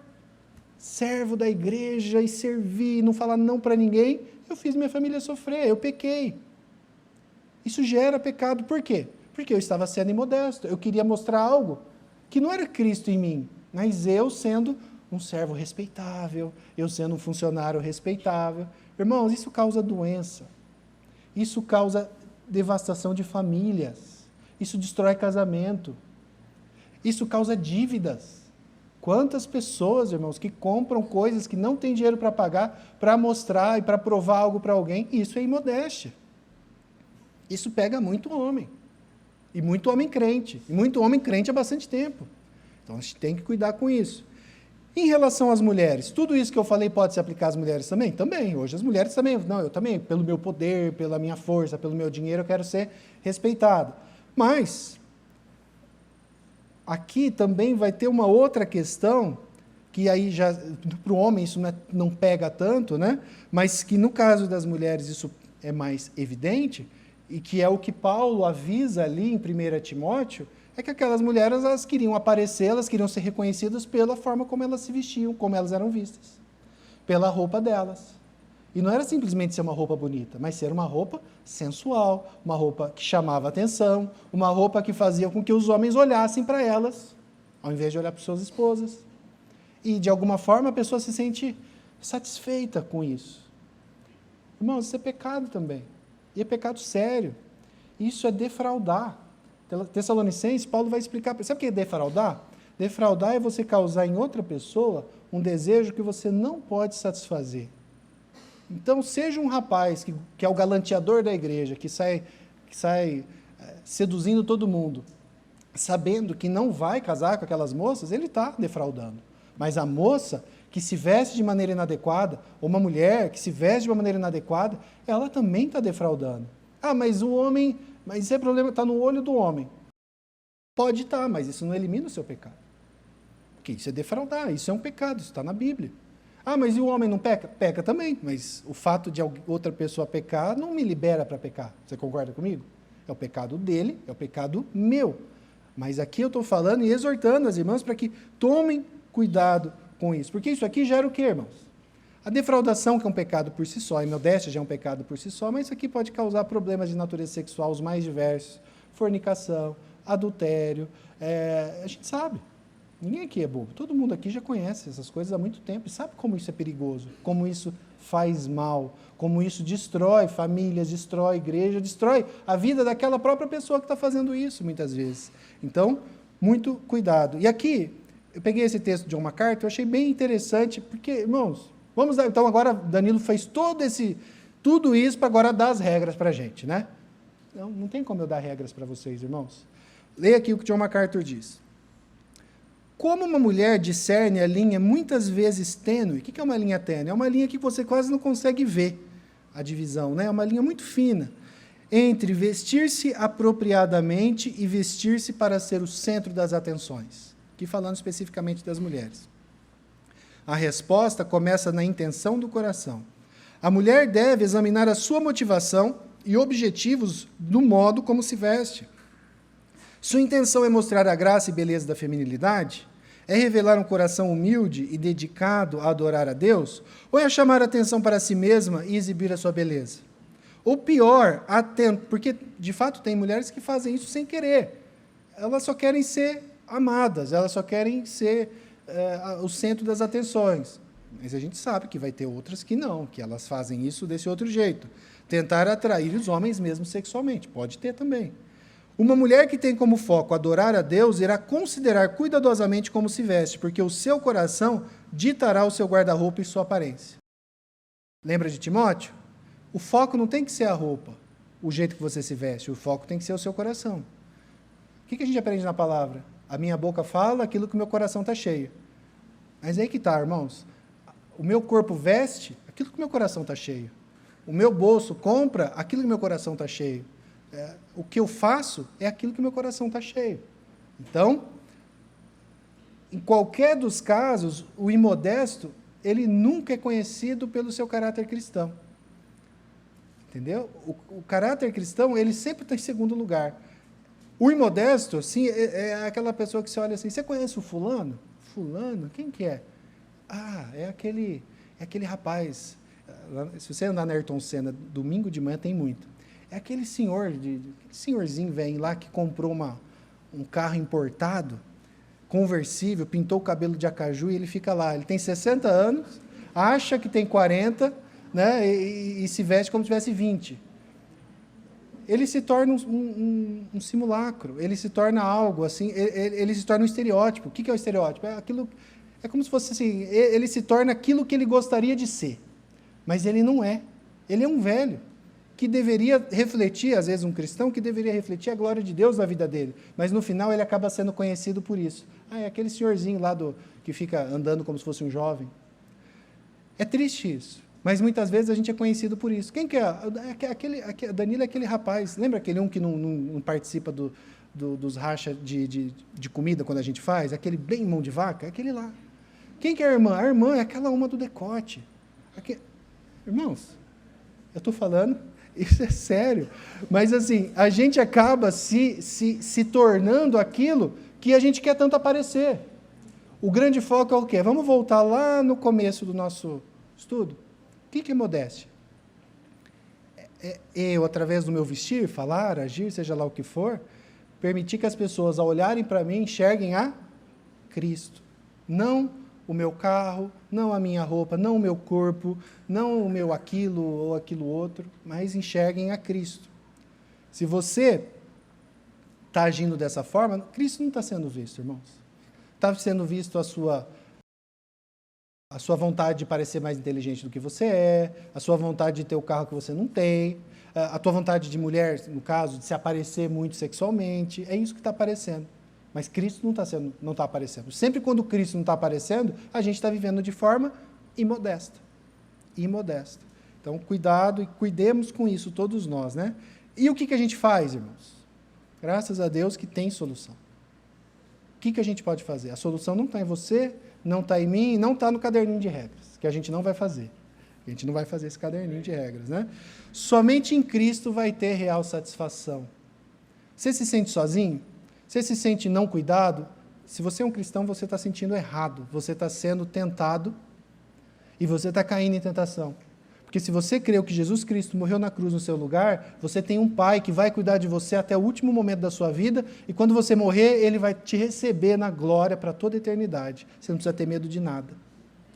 servo da igreja e servir, não falar não para ninguém, eu fiz minha família sofrer, eu pequei. Isso gera pecado. Por quê? Porque eu estava sendo imodesto. Eu queria mostrar algo que não era Cristo em mim, mas eu sendo um servo respeitável, eu sendo um funcionário respeitável. Irmãos, isso causa doença. Isso causa devastação de famílias. Isso destrói casamento. Isso causa dívidas. Quantas pessoas, irmãos, que compram coisas que não têm dinheiro para pagar, para mostrar e para provar algo para alguém, isso é imodéstia. Isso pega muito homem. E muito homem crente. E muito homem crente há bastante tempo. Então a gente tem que cuidar com isso. Em relação às mulheres, tudo isso que eu falei pode se aplicar às mulheres também? Também. Hoje as mulheres também. Não, eu também, pelo meu poder, pela minha força, pelo meu dinheiro, eu quero ser respeitada. Mas, aqui também vai ter uma outra questão, que aí já, para o homem isso não pega tanto, né? Mas que no caso das mulheres isso é mais evidente, e que é o que Paulo avisa ali em 1 Timóteo, é que aquelas mulheres elas queriam aparecer, elas queriam ser reconhecidas pela forma como elas se vestiam, como elas eram vistas, pela roupa delas. E não era simplesmente ser uma roupa bonita, mas ser uma roupa sensual, uma roupa que chamava atenção, uma roupa que fazia com que os homens olhassem para elas, ao invés de olhar para suas esposas. E, de alguma forma, a pessoa se sente satisfeita com isso. Irmãos, isso é pecado também. E é pecado sério. Isso é defraudar. Tessalonicenses, Paulo vai explicar. Sabe o que é defraudar? Defraudar é você causar em outra pessoa um desejo que você não pode satisfazer. Então, seja um rapaz que é o galanteador da igreja, que sai seduzindo todo mundo, sabendo que não vai casar com aquelas moças, ele está defraudando. Mas a moça que se veste de maneira inadequada, ou uma mulher que se veste de uma maneira inadequada, ela também está defraudando. Ah, mas o homem, mas esse problema está no olho do homem. Pode estar, mas isso não elimina o seu pecado. Porque isso é defraudar, isso é um pecado, isso está na Bíblia. Ah, mas e o homem não peca? Peca também, mas o fato de outra pessoa pecar não me libera para pecar. Você concorda comigo? É o pecado dele, é o pecado meu. Mas aqui eu estou falando e exortando as irmãs para que tomem cuidado com isso. Porque isso aqui gera o quê, irmãos? A defraudação, que é um pecado por si só, a imodéstia já é um pecado por si só, mas isso aqui pode causar problemas de natureza sexual os mais diversos, fornicação, adultério, a gente sabe. Ninguém aqui é bobo. Todo mundo aqui já conhece essas coisas há muito tempo e sabe como isso é perigoso, como isso faz mal, como isso destrói famílias, destrói igreja, destrói a vida daquela própria pessoa que está fazendo isso, muitas vezes. Então, muito cuidado. E aqui, eu peguei esse texto de John MacArthur, eu achei bem interessante, porque, irmãos, vamos dar, então agora Danilo fez tudo isso para agora dar as regras para a gente, né? Não tem como eu dar regras para vocês, irmãos. Leia aqui o que John MacArthur diz. Como uma mulher discerne a linha muitas vezes tênue, o que é uma linha tênue? É uma linha que você quase não consegue ver a divisão, né? É uma linha muito fina, entre vestir-se apropriadamente e vestir-se para ser o centro das atenções, aqui falando especificamente das mulheres. A resposta começa na intenção do coração. A mulher deve examinar a sua motivação e objetivos do modo como se veste. Sua intenção é mostrar a graça e beleza da feminilidade? É revelar um coração humilde e dedicado a adorar a Deus? Ou é chamar a atenção para si mesma e exibir a sua beleza? Ou pior, porque de fato tem mulheres que fazem isso sem querer. Elas só querem ser amadas, elas só querem ser o centro das atenções. Mas a gente sabe que vai ter outras que não, que elas fazem isso desse outro jeito. Tentar atrair os homens mesmo sexualmente. Pode ter também. Uma mulher que tem como foco adorar a Deus irá considerar cuidadosamente como se veste, porque o seu coração ditará o seu guarda-roupa e sua aparência. Lembra de Timóteo? O foco não tem que ser a roupa, o jeito que você se veste. O foco tem que ser o seu coração. O que a gente aprende na palavra? A minha boca fala aquilo que o meu coração está cheio. Mas aí que está, irmãos. O meu corpo veste aquilo que o meu coração está cheio. O meu bolso compra aquilo que o meu coração está cheio. O que eu faço é aquilo que o meu coração está cheio. Então, em qualquer dos casos, o imodesto, ele nunca é conhecido pelo seu caráter cristão. Entendeu? O caráter cristão, ele sempre está em segundo lugar. O imodesto, assim, é aquela pessoa que você olha assim, você conhece o fulano? Fulano? Quem que é? Ah, é aquele rapaz. Se você andar na Ayrton Senna, domingo de manhã tem muito. É aquele senhorzinho velho lá que comprou um carro importado, conversível, pintou o cabelo de acaju e ele fica lá. Ele tem 60 anos, acha que tem 40, né, e se veste como se tivesse 20. Ele se torna um simulacro, ele se torna algo assim, ele se torna um estereótipo. O que é o estereótipo? É como se fosse assim, ele se torna aquilo que ele gostaria de ser, mas ele não é. Ele é um velho que deveria refletir, às vezes um cristão, que deveria refletir a glória de Deus na vida dele, mas no final ele acaba sendo conhecido por isso. Ah, é aquele senhorzinho lá que fica andando como se fosse um jovem. É triste isso, mas muitas vezes a gente é conhecido por isso. Quem que é? Danilo é aquele rapaz, lembra aquele um que não participa dos rachas de comida quando a gente faz? Aquele bem mão de vaca? É aquele lá. Quem que é a irmã? A irmã é aquela uma do decote. Irmãos, eu estou falando, isso é sério, mas assim, a gente acaba se tornando aquilo que a gente quer tanto aparecer. O grande foco é o quê? Vamos voltar lá no começo do nosso estudo. O que é modéstia? Eu, através do meu vestir, falar, agir, seja lá o que for, permitir que as pessoas, ao olharem para mim, enxerguem a Cristo. Não o meu carro, não a minha roupa, não o meu corpo, não o meu aquilo ou aquilo outro, mas enxerguem a Cristo. Se você está agindo dessa forma, Cristo não está sendo visto, irmãos. Está sendo visto a sua vontade de parecer mais inteligente do que você é, a sua vontade de ter o carro que você não tem, a tua vontade de mulher, no caso, de se aparecer muito sexualmente, é isso que está aparecendo. Mas Cristo não está aparecendo. Sempre quando Cristo não está aparecendo, a gente está vivendo de forma imodesta. Imodesta. Então, cuidado e cuidemos com isso, todos nós, né? E o que a gente faz, irmãos? Graças a Deus que tem solução. O que a gente pode fazer? A solução não está em você, não está em mim, não está no caderninho de regras, que a gente não vai fazer. A gente não vai fazer esse caderninho de regras, né? Somente em Cristo vai ter real satisfação. Você se sente sozinho? Você se sente não cuidado? Se você é um cristão, você está sentindo errado. Você está sendo tentado e você está caindo em tentação. Porque se você creu que Jesus Cristo morreu na cruz no seu lugar, você tem um Pai que vai cuidar de você até o último momento da sua vida e quando você morrer, Ele vai te receber na glória para toda a eternidade. Você não precisa ter medo de nada.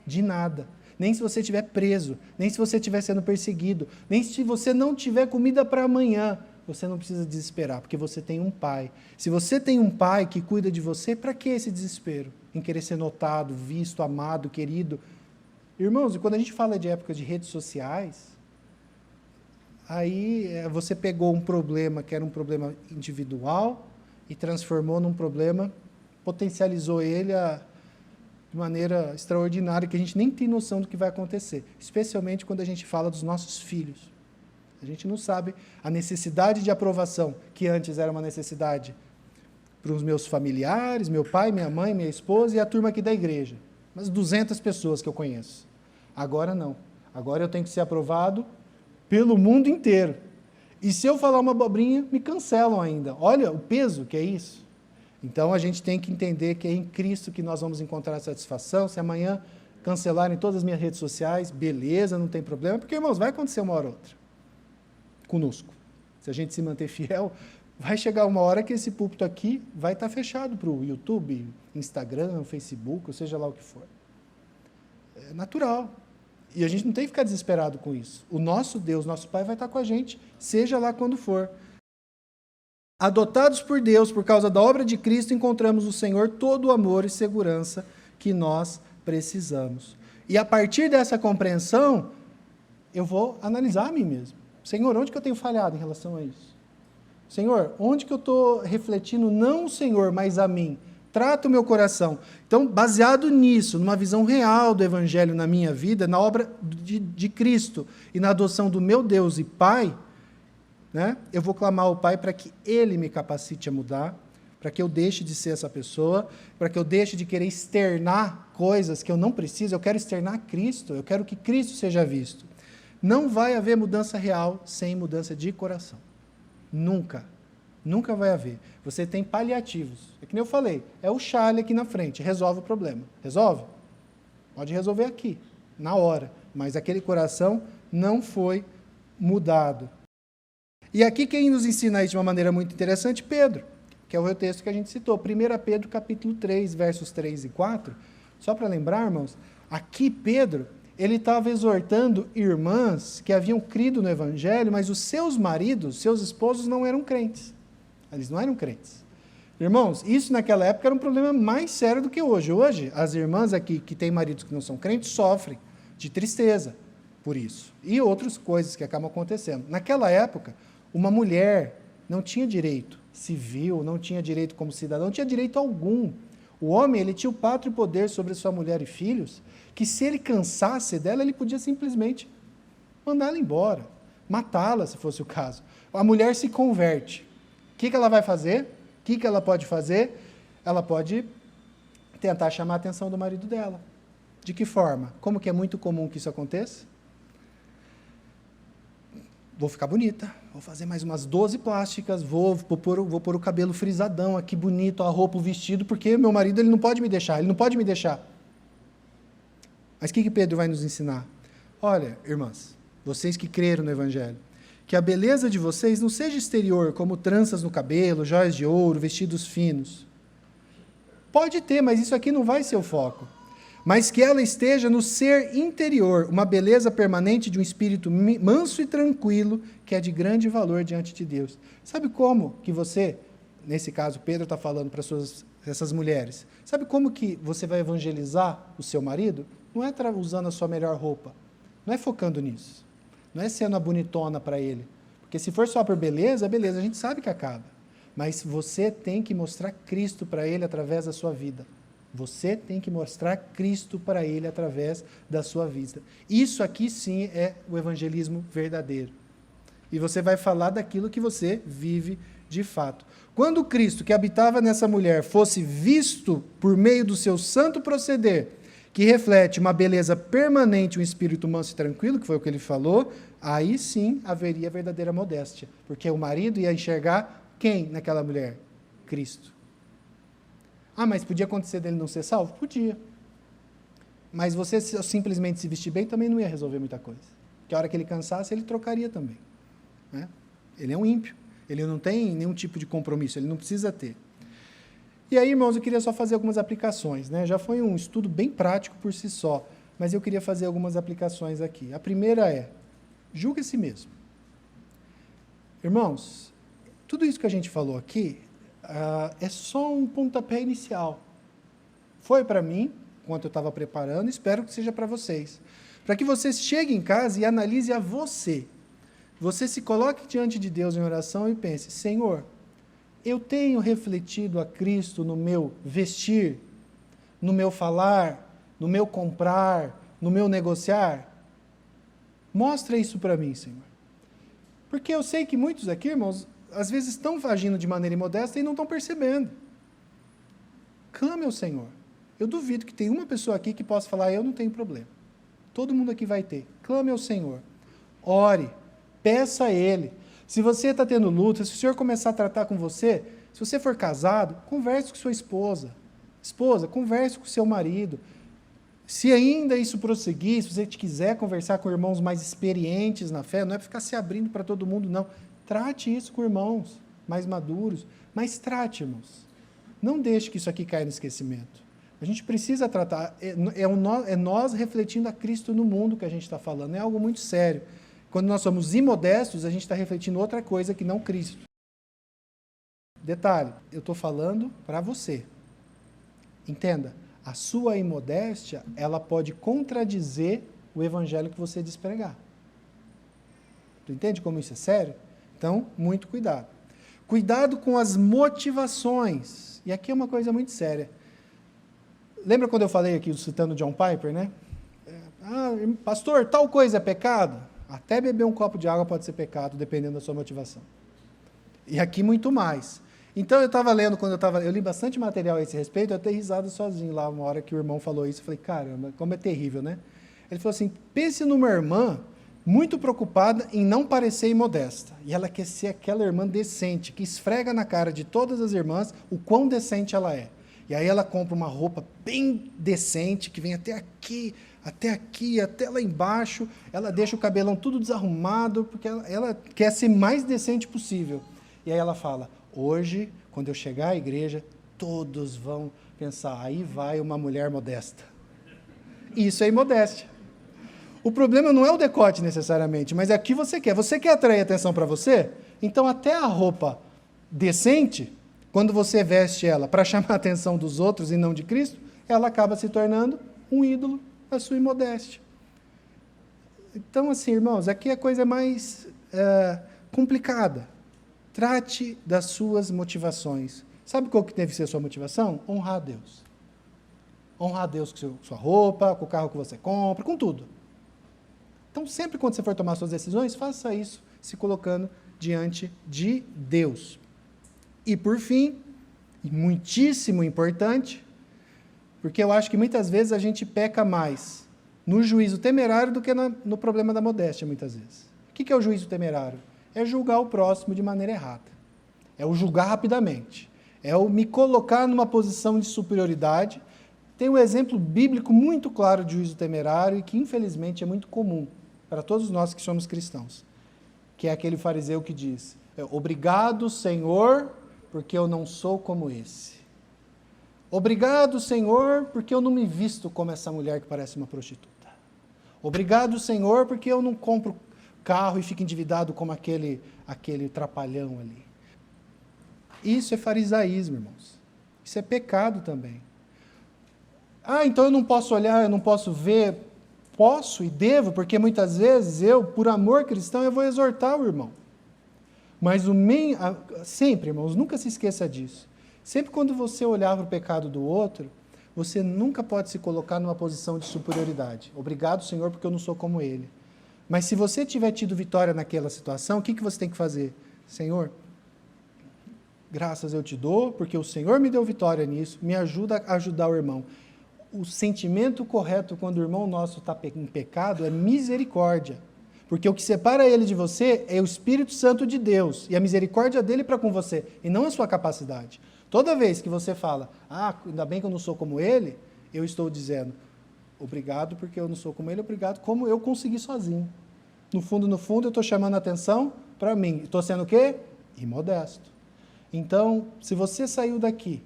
De nada. Nem se você estiver preso, nem se você estiver sendo perseguido, nem se você não tiver comida para amanhã. Você não precisa desesperar, porque você tem um Pai. Se você tem um Pai que cuida de você, para que esse desespero? Em querer ser notado, visto, amado, querido. Irmãos, e quando a gente fala de época de redes sociais, aí você pegou um problema que era um problema individual e transformou num problema, potencializou ele de maneira extraordinária, que a gente nem tem noção do que vai acontecer. Especialmente quando a gente fala dos nossos filhos. A gente não sabe a necessidade de aprovação, que antes era uma necessidade para os meus familiares, meu pai, minha mãe, minha esposa e a turma aqui da igreja. Umas 200 pessoas que eu conheço. Agora não. Agora eu tenho que ser aprovado pelo mundo inteiro. E se eu falar uma abobrinha, me cancelam ainda. Olha o peso que é isso. Então a gente tem que entender que é em Cristo que nós vamos encontrar satisfação. Se amanhã cancelarem todas as minhas redes sociais, beleza, não tem problema, porque, irmãos, vai acontecer uma hora ou outra conosco. Se a gente se manter fiel, vai chegar uma hora que esse púlpito aqui vai estar fechado para o YouTube, Instagram, Facebook, ou seja lá o que for. É natural. E a gente não tem que ficar desesperado com isso. O nosso Deus, nosso Pai, vai estar com a gente, seja lá quando for. Adotados por Deus, por causa da obra de Cristo, encontramos no Senhor todo o amor e segurança que nós precisamos. E a partir dessa compreensão, eu vou analisar a mim mesmo. Senhor, onde que eu tenho falhado em relação a isso? Senhor, onde que eu estou refletindo não o Senhor, mas a mim? Trata o meu coração. Então, baseado nisso, numa visão real do Evangelho na minha vida, na obra de Cristo e na adoção do meu Deus e Pai, né, eu vou clamar ao Pai para que Ele me capacite a mudar, para que eu deixe de ser essa pessoa, para que eu deixe de querer externar coisas que eu não preciso, eu quero externar Cristo, eu quero que Cristo seja visto. Não vai haver mudança real sem mudança de coração. Nunca. Nunca vai haver. Você tem paliativos. É que nem eu falei, é o chale aqui na frente, resolve o problema. Resolve? Pode resolver aqui, na hora. Mas aquele coração não foi mudado. E aqui quem nos ensina isso de uma maneira muito interessante, Pedro, que é o texto que a gente citou, 1 Pedro capítulo 3, versos 3 e 4. Só para lembrar, irmãos, aqui Pedro, ele estava exortando irmãs que haviam crido no Evangelho, mas os seus maridos, seus esposos não eram crentes. Eles não eram crentes. Irmãos, isso naquela época era um problema mais sério do que hoje. Hoje, as irmãs aqui que têm maridos que não são crentes sofrem de tristeza por isso. E outras coisas que acabam acontecendo. Naquela época, uma mulher não tinha direito civil, não tinha direito como cidadão, não tinha direito algum. O homem, ele tinha o pátrio poder sobre sua mulher e filhos, que se ele cansasse dela, ele podia simplesmente mandá-la embora, matá-la, se fosse o caso. A mulher se converte. O que ela vai fazer? O que ela pode fazer? Ela pode tentar chamar a atenção do marido dela. De que forma? Como que é muito comum que isso aconteça? Vou ficar bonita, vou fazer mais umas 12 plásticas, vou pôr o cabelo frisadão aqui bonito, a roupa, o vestido, porque meu marido ele não pode me deixar. Mas o que Pedro vai nos ensinar? Olha, irmãs, vocês que creram no Evangelho, que a beleza de vocês não seja exterior, como tranças no cabelo, joias de ouro, vestidos finos. Pode ter, mas isso aqui não vai ser o foco. Mas que ela esteja no ser interior, uma beleza permanente de um espírito manso e tranquilo, que é de grande valor diante de Deus. Sabe como que você, nesse caso, Pedro está falando para essas mulheres, sabe como que você vai evangelizar o seu marido? Não é usando a sua melhor roupa, não é focando nisso, não é sendo a bonitona para ele, porque se for só por beleza, a gente sabe que acaba, mas você tem que mostrar Cristo para ele através da sua vida. Você tem que mostrar Cristo para ele através da sua vida. Isso aqui sim é o evangelismo verdadeiro. E você vai falar daquilo que você vive de fato. Quando Cristo, que habitava nessa mulher, fosse visto por meio do seu santo proceder, que reflete uma beleza permanente, um espírito manso e tranquilo, que foi o que ele falou, aí sim haveria verdadeira modéstia. Porque o marido ia enxergar quem naquela mulher? Cristo. Ah, mas podia acontecer dele não ser salvo? Podia. Mas você simplesmente se vestir bem também não ia resolver muita coisa. Porque a hora que ele cansasse, ele trocaria também. Né? Ele é um ímpio. Ele não tem nenhum tipo de compromisso, ele não precisa ter. E aí, irmãos, eu queria só fazer algumas aplicações. Né? Já foi um estudo bem prático por si só, mas eu queria fazer algumas aplicações aqui. A primeira é, julgue a si mesmo. Irmãos, tudo isso que a gente falou aqui, é só um pontapé inicial. Foi para mim, enquanto eu estava preparando, espero que seja para vocês. Para que vocês cheguem em casa e analise a você. Você se coloque diante de Deus em oração e pense, Senhor, eu tenho refletido a Cristo no meu vestir, no meu falar, no meu comprar, no meu negociar? Mostra isso para mim, Senhor. Porque eu sei que muitos aqui, irmãos, às vezes estão agindo de maneira imodesta e não estão percebendo. Clame ao Senhor. Eu duvido que tenha uma pessoa aqui que possa falar, eu não tenho problema. Todo mundo aqui vai ter. Clame ao Senhor. Ore. Peça a Ele. Se você está tendo luta, se o Senhor começar a tratar com você, se você for casado, converse com sua esposa. Esposa, converse com seu marido. Se ainda isso prosseguir, se você quiser conversar com irmãos mais experientes na fé, não é ficar se abrindo para todo mundo, não. Trate isso com irmãos mais maduros, mas trate, irmãos. Não deixe que isso aqui caia no esquecimento. A gente precisa tratar, é nós refletindo a Cristo no mundo que a gente está falando, é algo muito sério. Quando nós somos imodestos, a gente está refletindo outra coisa que não Cristo. Detalhe, eu estou falando para você. Entenda, a sua imodéstia, ela pode contradizer o evangelho que você diz pregar. Tu entende como isso é sério? Então, muito cuidado. Cuidado com as motivações. E aqui é uma coisa muito séria. Lembra quando eu falei aqui, citando John Piper, né? Pastor, tal coisa é pecado? Até beber um copo de água pode ser pecado, dependendo da sua motivação. E aqui muito mais. Então eu estava lendo, eu li bastante material a esse respeito, eu até risado sozinho lá, uma hora que o irmão falou isso, eu falei, caramba, como é terrível, né? Ele falou assim, pense numa irmã muito preocupada em não parecer imodesta. E ela quer ser aquela irmã decente, que esfrega na cara de todas as irmãs o quão decente ela é. E aí ela compra uma roupa bem decente, que vem até aqui, até lá embaixo, ela deixa o cabelão tudo desarrumado, porque ela quer ser mais decente possível. E aí ela fala, hoje, quando eu chegar à igreja, todos vão pensar, aí vai uma mulher modesta. Isso é imodéstia. O problema não é o decote necessariamente, mas é o que você quer. Você quer atrair atenção para você? Então até a roupa decente, quando você veste ela para chamar a atenção dos outros e não de Cristo, ela acaba se tornando um ídolo da sua imodéstia. Então, assim, irmãos, aqui a coisa é mais complicada. Trate das suas motivações. Sabe qual que deve ser a sua motivação? Honrar a Deus. Honrar a Deus com sua roupa, com o carro que você compra, com tudo. Então, sempre quando você for tomar suas decisões, faça isso se colocando diante de Deus. E, por fim, e muitíssimo importante, porque eu acho que muitas vezes a gente peca mais no juízo temerário do que no problema da modéstia, muitas vezes. O que é o juízo temerário? É julgar o próximo de maneira errada. É o julgar rapidamente. É o me colocar numa posição de superioridade. Tem um exemplo bíblico muito claro de juízo temerário e que, infelizmente, é muito comum para todos nós que somos cristãos, que é aquele fariseu que diz, obrigado, Senhor, porque eu não sou como esse. Obrigado, Senhor, porque eu não me visto como essa mulher que parece uma prostituta. Obrigado, Senhor, porque eu não compro carro e fico endividado como aquele trapalhão ali. Isso é farisaísmo, irmãos. Isso é pecado também. Então eu não posso olhar, eu não posso ver. Posso e devo, porque muitas vezes eu, por amor cristão, eu vou exortar o irmão. Mas sempre, irmãos, nunca se esqueça disso. Sempre quando você olhar para o pecado do outro, você nunca pode se colocar numa posição de superioridade. Obrigado, Senhor, porque eu não sou como ele. Mas se você tiver tido vitória naquela situação, o que você tem que fazer? Senhor, graças eu te dou, porque o Senhor me deu vitória nisso, me ajuda a ajudar o irmão. O sentimento correto quando o irmão nosso está em pecado é misericórdia. Porque o que separa ele de você é o Espírito Santo de Deus e a misericórdia dele para com você, e não a sua capacidade. Toda vez que você fala, ainda bem que eu não sou como ele, eu estou dizendo, obrigado porque eu não sou como ele, obrigado como eu consegui sozinho. No fundo, eu estou chamando a atenção para mim. Estou sendo o quê? Imodesto. Então, se você saiu daqui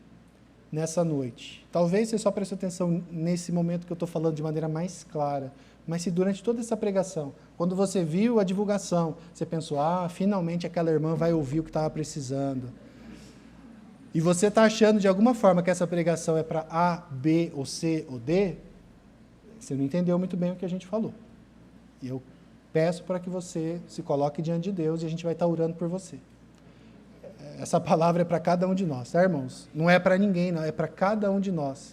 nessa noite, talvez você só preste atenção nesse momento que eu estou falando de maneira mais clara, mas se durante toda essa pregação, quando você viu a divulgação, você pensou, finalmente aquela irmã vai ouvir o que estava precisando, e você está achando de alguma forma que essa pregação é para A, B, ou C, ou D, você não entendeu muito bem o que a gente falou. E eu peço para que você se coloque diante de Deus e a gente vai estar orando por você. Essa palavra é para cada um de nós, tá, irmãos? Não é para ninguém, não, é para cada um de nós.